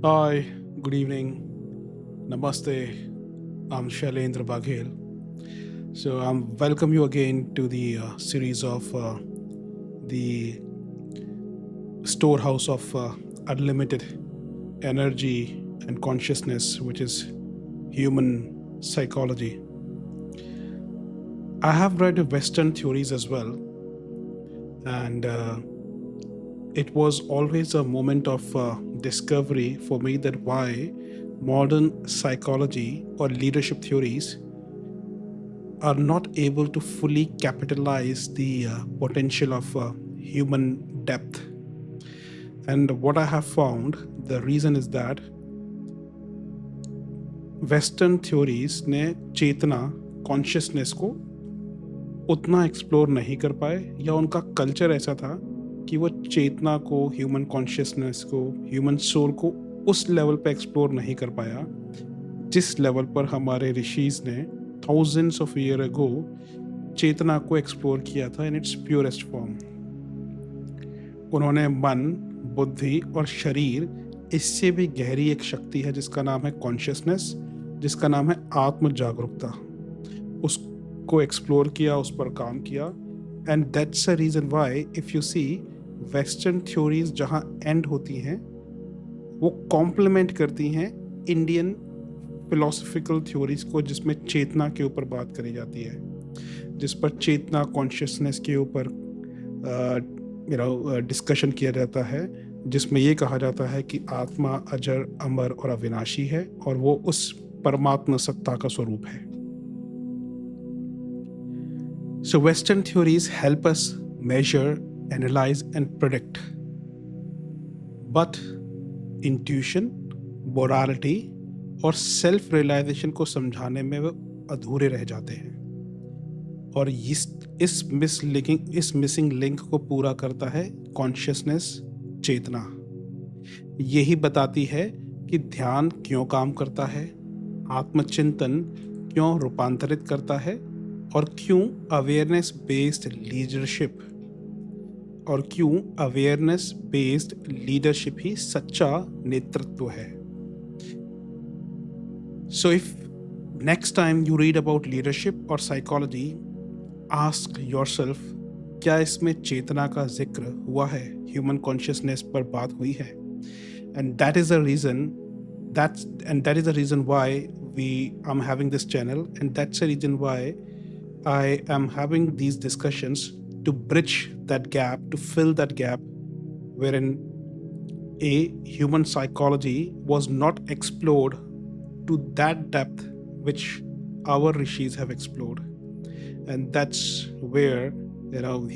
Hi, good evening. Namaste. I'm Shailendra Baghel. So I'm welcome you again to the series of the storehouse of unlimited energy and consciousness, which is human psychology. I have read Western theories as well, and it was always a moment of discovery for me that why modern psychology or leadership theories are not able to fully capitalize the potential of human depth. And what I have found, the reason is that western theories ने चेतना consciousness को उतना explore नहीं कर पाए, या उनका culture ऐसा था कि वो चेतना को, ह्यूमन कॉन्शियसनेस को, ह्यूमन सोल को उस लेवल पे एक्सप्लोर नहीं कर पाया जिस लेवल पर हमारे ऋषिज ने थाउजेंड्स ऑफ ईयर अगो चेतना को एक्सप्लोर किया था इन इट्स प्योरेस्ट फॉर्म। उन्होंने मन, बुद्धि और शरीर, इससे भी गहरी एक शक्ति है जिसका नाम है कॉन्शियसनेस, जिसका नाम है आत्म जागरूकता, उसको एक्सप्लोर किया, उस पर काम किया। And that's a reason why if you see western theories जहाँ एंड होती हैं वो कॉम्प्लीमेंट करती हैं इंडियन फिलोसफिकल थ्योरीज को, जिसमें चेतना के ऊपर बात करी जाती है, जिस पर चेतना कॉन्शियसनेस के ऊपर डिस्कशन किया जाता है, जिसमें ये कहा जाता है कि आत्मा अजर, अमर और अविनाशी है और वो उस परमात्मा सत्ता का स्वरूप है। So western theories help us measure, analyze and predict, but intuition, morality और सेल्फ रियलाइजेशन को समझाने में वो अधूरे रह जाते हैं। और इस मिसिंग लिंक को पूरा करता है कॉन्शियसनेस, चेतना। यही बताती है कि ध्यान क्यों काम करता है, आत्मचिंतन क्यों रूपांतरित करता है, और क्यों अवेयरनेस बेस्ड लीडरशिप ही सच्चा नेतृत्व है। So if next time you read about leadership और साइकोलॉजी, आस्क योरसेल्फ, क्या इसमें चेतना का जिक्र हुआ है, ह्यूमन कॉन्शियसनेस पर बात हुई है? And that is the reason why I'm having this channel, and that's the reason why I am having these discussions to bridge that gap, to fill that gap wherein a human psychology was not explored to that depth which our rishis have explored. And that's where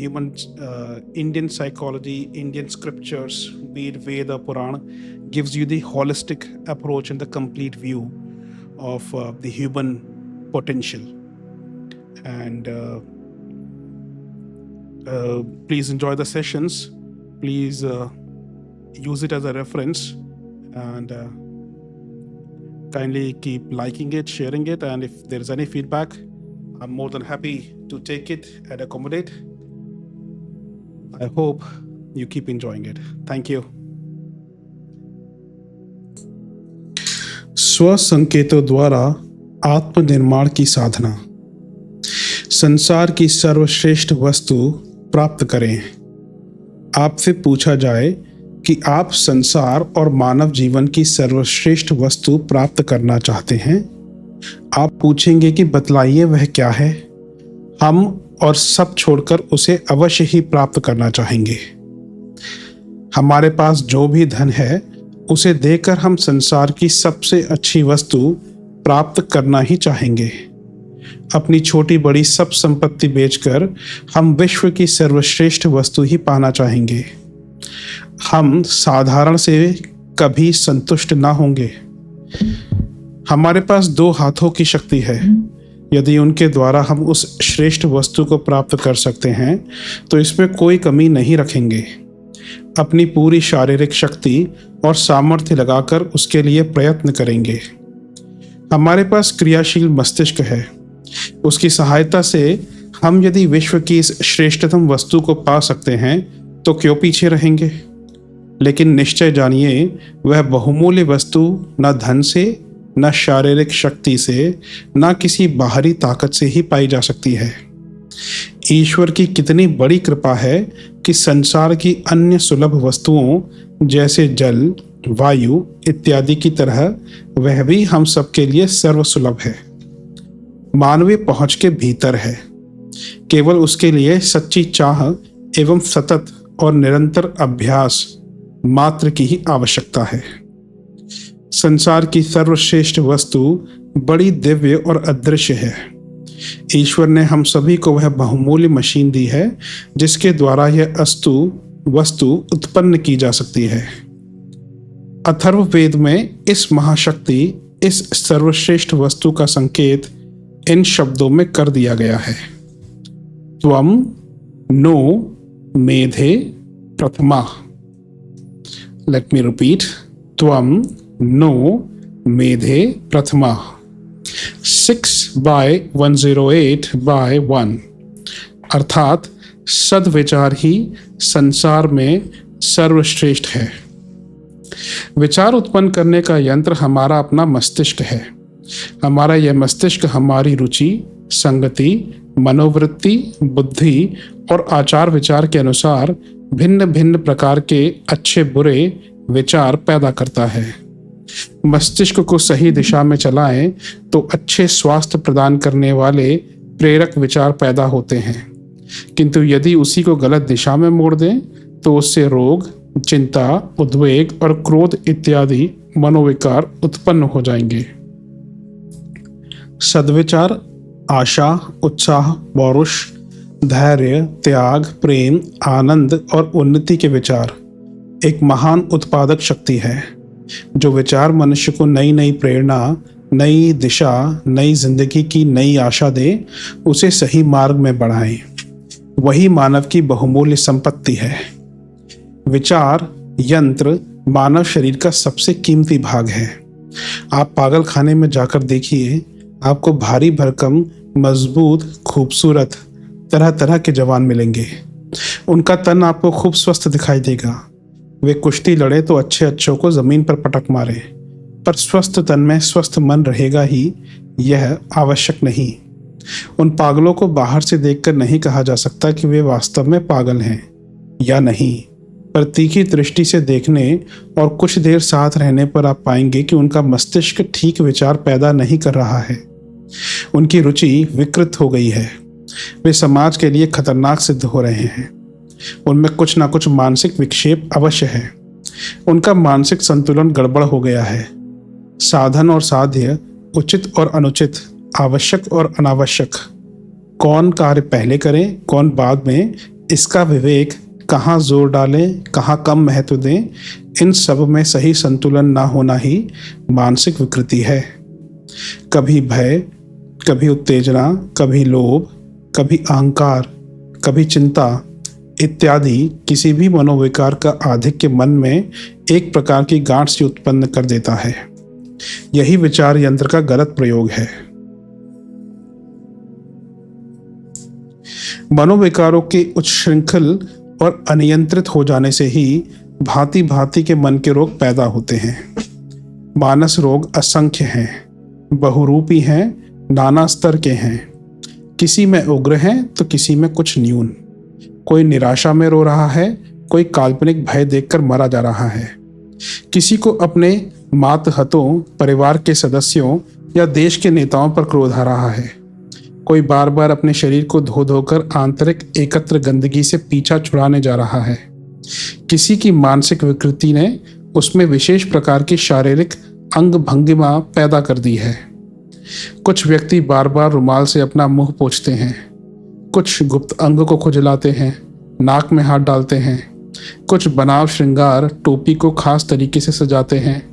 human Indian psychology, Indian scriptures, be it Veda, Purana, gives you the holistic approach and the complete view of the human potential. And please enjoy the sessions. Please use it as a reference, and kindly keep liking it, sharing it, and if there is any feedback, I'm more than happy to take it and accommodate. I hope you keep enjoying it. Thank you. स्व संकेतों द्वारा आत्मनिर्माण की साधना। संसार की सर्वश्रेष्ठ वस्तु प्राप्त करें। आपसे पूछा जाए कि आप संसार और मानव जीवन की सर्वश्रेष्ठ वस्तु प्राप्त करना चाहते हैं, आप पूछेंगे कि बतलाइए वह क्या है। हम और सब छोड़कर उसे अवश्य ही प्राप्त करना चाहेंगे। हमारे पास जो भी धन है उसे देकर हम संसार की सबसे अच्छी वस्तु प्राप्त करना ही चाहेंगे। अपनी छोटी बड़ी सब संपत्ति बेचकर हम विश्व की सर्वश्रेष्ठ वस्तु ही पाना चाहेंगे। हम साधारण से कभी संतुष्ट ना होंगे। हमारे पास 2 हाथों की शक्ति है। यदि उनके द्वारा हम उस श्रेष्ठ वस्तु को प्राप्त कर सकते हैं तो इसमें कोई कमी नहीं रखेंगे। अपनी पूरी शारीरिक शक्ति और सामर्थ्य लगाकर उसके लिए प्रयत्न करेंगे। हमारे पास क्रियाशील मस्तिष्क है। उसकी सहायता से हम यदि विश्व की इस श्रेष्ठतम वस्तु को पा सकते हैं तो क्यों पीछे रहेंगे। लेकिन निश्चय जानिए वह बहुमूल्य वस्तु न धन से, न शारीरिक शक्ति से, न किसी बाहरी ताकत से ही पाई जा सकती है। ईश्वर की कितनी बड़ी कृपा है कि संसार की अन्य सुलभ वस्तुओं जैसे जल, वायु इत्यादि की तरह वह भी हम सबके लिए सर्वसुलभ है, मानवीय पहुंच के भीतर है। केवल उसके लिए सच्ची चाह एवं सतत और निरंतर अभ्यास मात्र की ही आवश्यकता है। संसार की सर्वश्रेष्ठ वस्तु बड़ी दिव्य और अदृश्य है। ईश्वर ने हम सभी को वह बहुमूल्य मशीन दी है जिसके द्वारा यह वस्तु उत्पन्न की जा सकती है। अथर्ववेद में इस महाशक्ति, इस सर्वश्रेष्ठ वस्तु का संकेत इन शब्दों में कर दिया गया है। त्वम नो मेधे प्रथमा। लेट मी रिपीट, त्वम नो मेधे प्रथमा। 6/108/1 अर्थात सद्विचार ही संसार में सर्वश्रेष्ठ है। विचार उत्पन्न करने का यंत्र हमारा अपना मस्तिष्क है। हमारा यह मस्तिष्क हमारी रुचि, संगति, मनोवृत्ति, बुद्धि और आचार विचार के अनुसार भिन्न भिन्न प्रकार के अच्छे बुरे विचार पैदा करता है। मस्तिष्क को सही दिशा में चलाएं तो अच्छे स्वास्थ्य प्रदान करने वाले प्रेरक विचार पैदा होते हैं, किंतु यदि उसी को गलत दिशा में मोड़ दें तो उससे रोग, चिंता, उद्वेग और क्रोध इत्यादि मनोविकार उत्पन्न हो जाएंगे। सद्विचार आशा, उत्साह, पौरुष, धैर्य, त्याग, प्रेम, आनंद और उन्नति के विचार एक महान उत्पादक शक्ति है। जो विचार मनुष्य को नई नई प्रेरणा, नई दिशा, नई जिंदगी की नई आशा दे, उसे सही मार्ग में बढ़ाए, वही मानव की बहुमूल्य संपत्ति है। विचार यंत्र मानव शरीर का सबसे कीमती भाग है। आप पागल खाने में जाकर देखिए, आपको भारी भरकम, मजबूत, खूबसूरत तरह तरह के जवान मिलेंगे। उनका तन आपको खूब स्वस्थ दिखाई देगा। वे कुश्ती लड़े तो अच्छे अच्छों को जमीन पर पटक मारे, पर स्वस्थ तन में स्वस्थ मन रहेगा ही, यह आवश्यक नहीं। उन पागलों को बाहर से देखकर नहीं कहा जा सकता कि वे वास्तव में पागल हैं या नहीं, पर तीखी दृष्टि से देखने और कुछ देर साथ रहने पर आप पाएंगे कि उनका मस्तिष्क ठीक विचार पैदा नहीं कर रहा है। उनकी रुचि विकृत हो गई है। वे समाज के लिए खतरनाक सिद्ध हो रहे हैं। उनमें कुछ ना कुछ मानसिक विक्षेप अवश्य है। उनका मानसिक संतुलन गड़बड़ हो गया है। साधन और साध्य, उचित और अनुचित, आवश्यक और अनावश्यक, कौन कार्य पहले करें कौन बाद में, इसका विवेक, कहाँ जोर डालें कहाँ कम महत्व दें, इन सब में सही संतुलन ना होना ही मानसिक विकृति है। कभी भय, कभी उत्तेजना, कभी लोभ, कभी अहंकार, कभी चिंता इत्यादि किसी भी मनोविकार का आधिक्य मन में एक प्रकार की गांठ सी उत्पन्न कर देता है। यही विचार यंत्र का गलत प्रयोग है। मनोविकारों के उच्छृंखल और अनियंत्रित हो जाने से ही भांति भांति के मन के रोग पैदा होते हैं। मानस रोग असंख्य हैं, बहुरूपी हैं, नाना स्तर के हैं। किसी में उग्र हैं तो किसी में कुछ न्यून। कोई निराशा में रो रहा है, कोई काल्पनिक भय देखकर मरा जा रहा है। किसी को अपने मातहतों, परिवार के सदस्यों या देश के नेताओं पर क्रोध आ रहा है। कोई बार बार अपने शरीर को धो धोकर आंतरिक एकत्र गंदगी से पीछा छुड़ाने जा रहा है। किसी की मानसिक विकृति ने उसमें विशेष प्रकार की शारीरिक अंग भंगिमा पैदा कर दी है। कुछ व्यक्ति बार बार रुमाल से अपना मुंह पोंछते हैं, कुछ गुप्त अंग को खुजलाते हैं, नाक में हाथ डालते हैं, कुछ बनाव श्रृंगार टोपी को खास तरीके से सजाते हैं,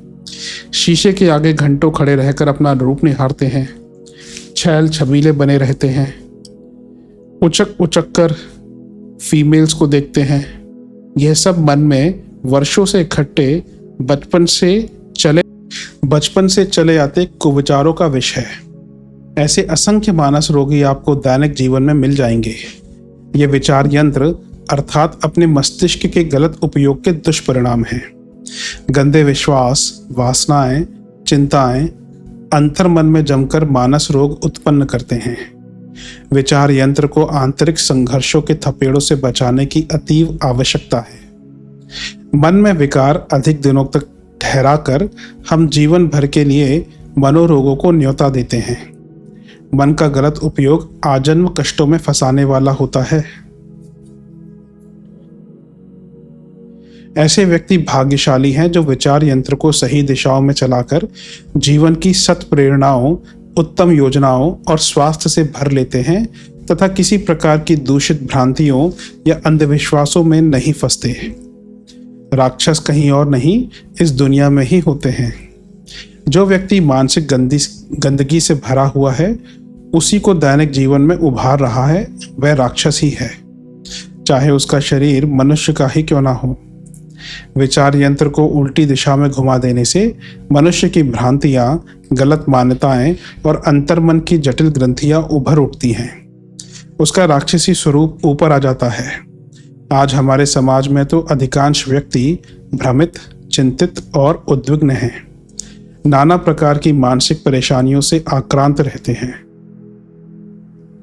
शीशे के आगे घंटों खड़े रहकर अपना रूप निहारते हैं, छैल छबीले बने रहते हैं, उचक उचक कर फीमेल्स को देखते हैं। यह सब मन में वर्षों से इकट्ठे बचपन से चले आते कुविचारों का विष है। ऐसे असंख्य मानस रोगी आपको दैनिक जीवन में मिल जाएंगे। ये विचार यंत्र अर्थात अपने मस्तिष्क के गलत उपयोग के दुष्परिणाम हैं। गंदे विश्वास, वासनाएं, चिंताएं अंतर्मन में जमकर मानस रोग उत्पन्न करते हैं। विचार यंत्र को आंतरिक संघर्षों के थपेड़ों से बचाने की अतीव आवश्यकता है। मन में विकार अधिक दिनों तक ठहराकर हम जीवन भर के लिए मनोरोगों को न्योता देते हैं। मन का गलत उपयोग आजन्म कष्टों में फंसाने वाला होता है। ऐसे व्यक्ति भाग्यशाली हैं जो विचार यंत्र को सही दिशाओं में चलाकर जीवन की सत प्रेरणाओं, उत्तम योजनाओं और स्वास्थ्य से भर लेते हैं तथा किसी प्रकार की दूषित भ्रांतियों या अंधविश्वासों में नहीं फंसते। राक्षस कहीं और नहीं, इस दुनिया में ही होते हैं। जो व्यक्ति मानसिक गंदगी से भरा हुआ है, उसी को दैनिक जीवन में उभार रहा है, वह राक्षस ही है, चाहे उसका शरीर मनुष्य का ही क्यों ना हो। विचार यंत्र को उल्टी दिशा में घुमा देने से मनुष्य की भ्रांतियां, गलत मान्यताएं और अंतर्मन की जटिल ग्रंथियां उभर उठती हैं। उसका राक्षसी स्वरूप ऊपर आ जाता है। आज हमारे समाज में तो अधिकांश व्यक्ति भ्रमित, चिंतित और उद्विग्न हैं। नाना प्रकार की मानसिक परेशानियों से आक्रांत रहते हैं।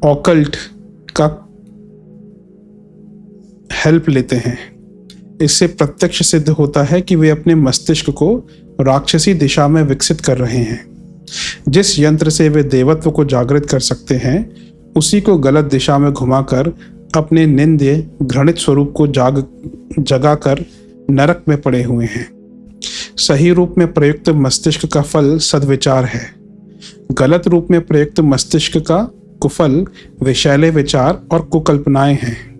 ऑकल्ट का हेल्प लेते हैं। इससे प्रत्यक्ष सिद्ध होता है कि वे अपने मस्तिष्क को राक्षसी दिशा में विकसित कर रहे हैं। जिस यंत्र से वे देवत्व को जागृत कर सकते हैं, उसी को गलत दिशा में घुमाकर अपने निंद्य घृणित स्वरूप को जगाकर नरक में पड़े हुए हैं। सही रूप में प्रयुक्त मस्तिष्क का फल सद्विचार है। गलत रूप में प्रयुक्त मस्तिष्क का कुफल विषैले विचार और कुकल्पनाएं हैं।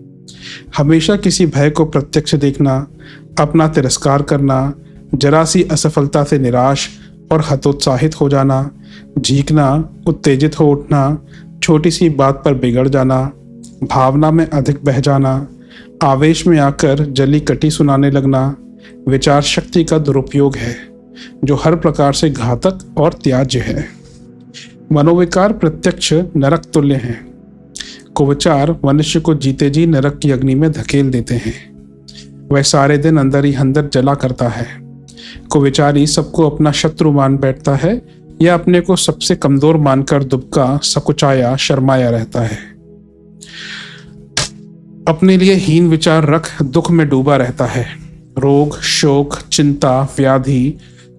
हमेशा किसी भय को प्रत्यक्ष देखना, अपना तिरस्कार करना, जरा सी असफलता से निराश और हतोत्साहित हो जाना, झींकना, उत्तेजित हो उठना, छोटी सी बात पर बिगड़ जाना, भावना में अधिक बह जाना, आवेश में आकर जली कटी सुनाने लगना, विचार शक्ति का दुरुपयोग है जो हर प्रकार से घातक और त्याज्य है। मनोविकार प्रत्यक्ष नरक तुल्य हैं। कुविचार मनुष्य को जीते जी नरक की अग्नि में धकेल देते हैं। वह सारे दिन अंदर ही अंदर जला करता है। कुविचारी सबको अपना शत्रु मान बैठता है या अपने को सबसे कमजोर मानकर दुबका, सकुचाया, शर्माया रहता है। अपने लिए हीन विचार रख दुख में डूबा रहता है। रोग, शोक, चिंता, व्याधि,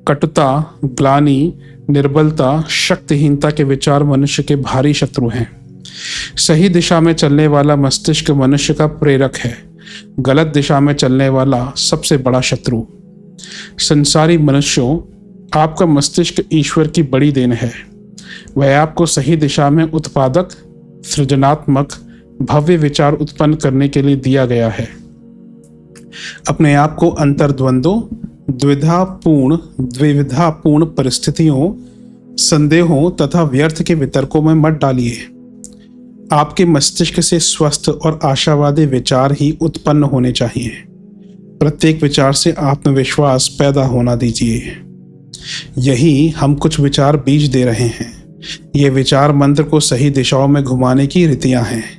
कटुता, ग्लानि, निर्बलता, शक्तिहीनता के विचार मनुष्य के भारी शत्रु हैं। सही दिशा में चलने वाला मस्तिष्क मनुष्य का प्रेरक है। गलत दिशा में चलने वाला सबसे बड़ा शत्रु। संसारी मनुष्यों, आपका मस्तिष्क ईश्वर की बड़ी देन है। वह आपको सही दिशा में उत्पादक, सृजनात्मक, भव्य विचार उत्पन्न करने के लिए दिया गया है। अपने आप को अंतर्द्वंदों, द्विविधापूर्ण परिस्थितियों, संदेहों तथा व्यर्थ के वितर्कों में मत डालिए। आपके मस्तिष्क से स्वस्थ और आशावादी विचार ही उत्पन्न होने चाहिए। प्रत्येक विचार से आत्मविश्वास पैदा होना दीजिए। यही हम कुछ विचार बीज दे रहे हैं। ये विचार मंत्र को सही दिशाओं में घुमाने की रीतियां हैं।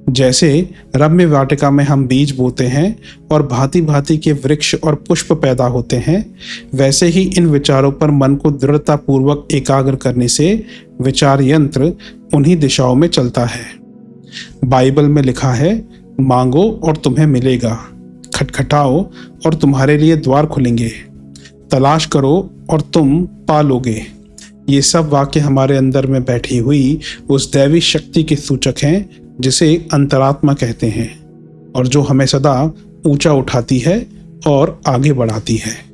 जैसे रम्य वाटिका में हम बीज बोते हैं और भांति भांति के वृक्ष और पुष्प पैदा होते हैं, वैसे ही इन विचारों पर मन को दृढ़ता पूर्वक एकाग्र करने से विचार यंत्र उन्हीं दिशाओं में चलता है। बाइबल में लिखा है, मांगो और तुम्हें मिलेगा, खटखटाओ और तुम्हारे लिए द्वार खुलेंगे, तलाश करो और तुम पालोगे। ये सब वाक्य हमारे अंदर में बैठी हुई उस दैवी शक्ति के सूचक हैं जिसे अंतरात्मा कहते हैं और जो हमें सदा ऊंचा उठाती है और आगे बढ़ाती है।